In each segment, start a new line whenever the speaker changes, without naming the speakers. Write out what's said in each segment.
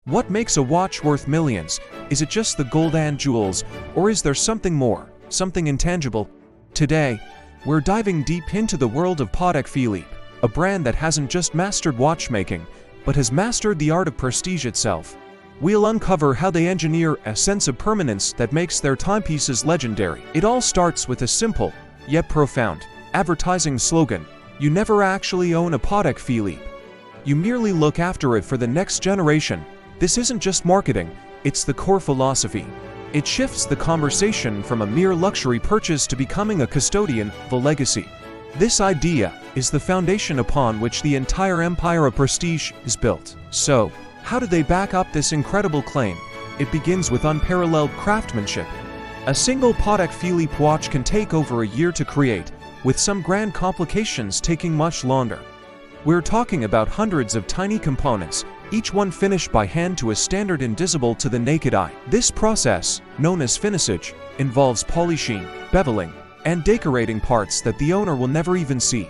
What makes a watch worth millions? Is it just the gold and jewels, or is there something more, something intangible? Today, we're diving deep into the world of Patek Philippe, a brand that hasn't just mastered watchmaking, but has mastered the art of prestige itself. We'll uncover how they engineer a sense of permanence that makes their timepieces legendary. It all starts with a simple, yet profound, advertising slogan: you never actually own a Patek Philippe. You merely look after it for the next generation. This isn't just marketing, it's the core philosophy. It shifts the conversation from a mere luxury purchase to becoming a custodian of a legacy. This idea is the foundation upon which the entire empire of prestige is built. So, how do they back up this incredible claim? It begins with unparalleled craftsmanship. A single Patek Philippe watch can take over a year to create, with some grand complications taking much longer. We're talking about hundreds of tiny components, each one finished by hand to a standard invisible to the naked eye. This process, known as finissage, involves polishing, beveling, and decorating parts that the owner will never even see.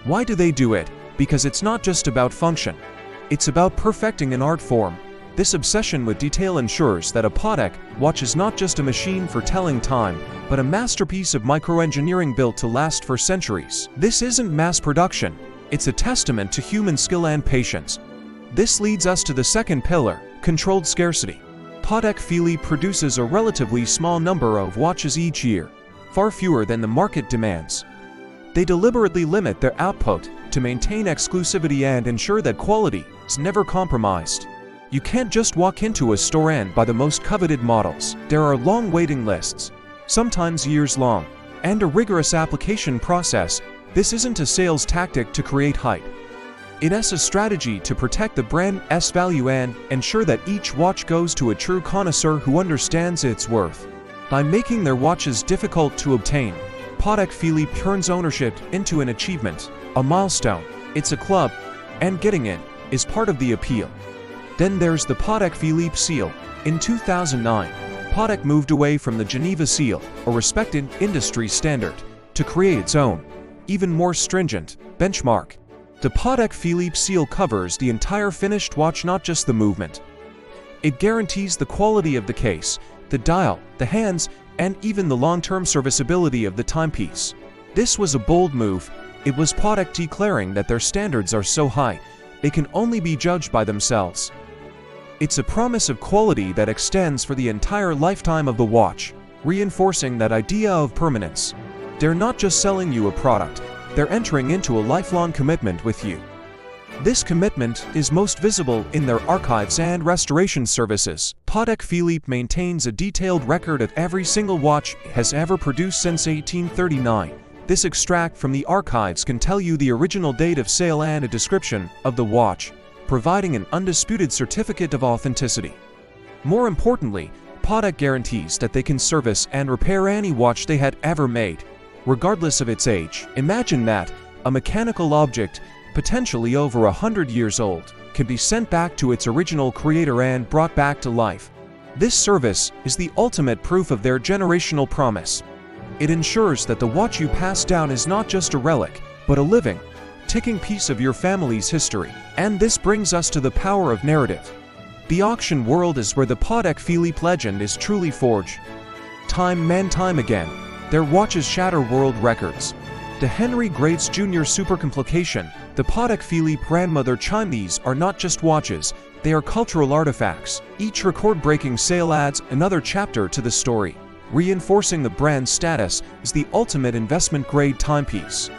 Why do they do it? Because it's not just about function. It's about perfecting an art form. This obsession with detail ensures that a Patek watch is not just a machine for telling time, but a masterpiece of microengineering built to last for centuries. This isn't mass production. It's a testament to human skill and patience. This leads us to the second pillar, controlled scarcity. Patek Philippe produces a relatively small number of watches each year, far fewer than the market demands. They deliberately limit their output to maintain exclusivity and ensure that quality is never compromised. You can't just walk into a store and buy the most coveted models. There are long waiting lists, sometimes years long, and a rigorous application process. This isn't a sales tactic to create hype. It's a strategy to protect the brand's value and ensure that each watch goes to a true connoisseur who understands its worth. By making their watches difficult to obtain, Patek Philippe turns ownership into an achievement, a milestone. It's a club, and getting in is part of the appeal. Then there's the Patek Philippe seal. In 2009, Patek moved away from the Geneva seal, a respected industry standard, to create its own, even more stringent, benchmark. The Patek Philippe seal covers the entire finished watch, not just the movement. It guarantees the quality of the case, the dial, the hands, and even the long-term serviceability of the timepiece. This was a bold move. It was Patek declaring that their standards are so high, they can only be judged by themselves. It's a promise of quality that extends for the entire lifetime of the watch, reinforcing that idea of permanence. They're not just selling you a product, they're entering into a lifelong commitment with you. This commitment is most visible in their archives and restoration services. Patek Philippe maintains a detailed record of every single watch it has ever produced since 1839. This extract from the archives can tell you the original date of sale and a description of the watch, providing an undisputed certificate of authenticity. More importantly, Patek guarantees that they can service and repair any watch they had ever made, regardless of its age. Imagine that, a mechanical object, potentially over 100 years old, can be sent back to its original creator and brought back to life. This service is the ultimate proof of their generational promise. It ensures that the watch you pass down is not just a relic, but a living, ticking piece of your family's history. And this brings us to the power of narrative. The auction world is where the Patek Philippe legend is truly forged. Time and time again, their watches shatter world records. The Henry Grates Jr. Supercomplication, the Patek Philippe grandmother chime. These are not just watches, they are cultural artifacts. Each record-breaking sale adds another chapter to the story, reinforcing the brand's status as the ultimate investment-grade timepiece.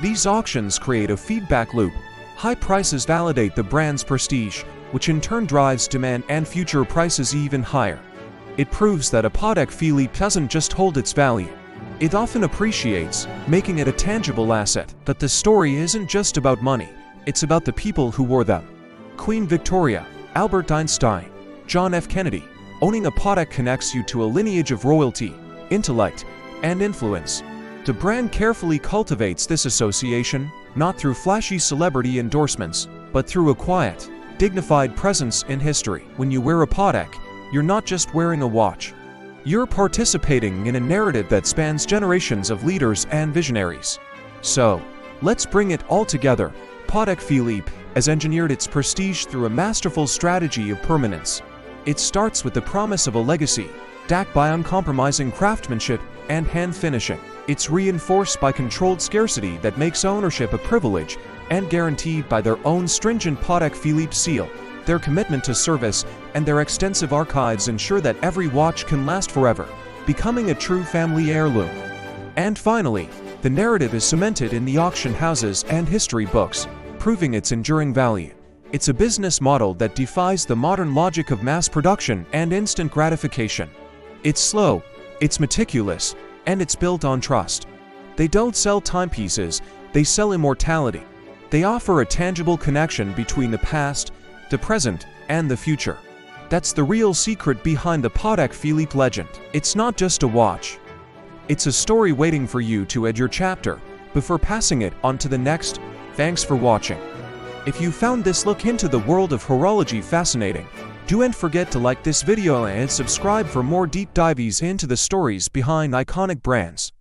These auctions create a feedback loop. High prices validate the brand's prestige, which in turn drives demand and future prices even higher. It proves that a Patek Philippe doesn't just hold its value. It often appreciates, making it a tangible asset. But the story isn't just about money, it's about the people who wore them. Queen Victoria, Albert Einstein, John F. Kennedy. Owning a Patek connects you to a lineage of royalty, intellect, and influence. The brand carefully cultivates this association, not through flashy celebrity endorsements, but through a quiet, dignified presence in history. When you wear a Patek, you're not just wearing a watch. You're participating in a narrative that spans generations of leaders and visionaries. So, let's bring it all together. Patek Philippe has engineered its prestige through a masterful strategy of permanence. It starts with the promise of a legacy, backed by uncompromising craftsmanship and hand finishing. It's reinforced by controlled scarcity that makes ownership a privilege and guaranteed by their own stringent Patek Philippe seal. Their commitment to service and their extensive archives ensure that every watch can last forever, becoming a true family heirloom. And finally, the narrative is cemented in the auction houses and history books, proving its enduring value. It's a business model that defies the modern logic of mass production and instant gratification. It's slow, it's meticulous, and it's built on trust. They don't sell timepieces, they sell immortality. They offer a tangible connection between the past, the present, and the future. That's the real secret behind the Patek Philippe legend. It's not just a watch. It's a story waiting for you to add your chapter before passing it on to the next. Thanks for watching. If you found this look into the world of horology fascinating, don't forget to like this video and subscribe for more deep dives into the stories behind iconic brands.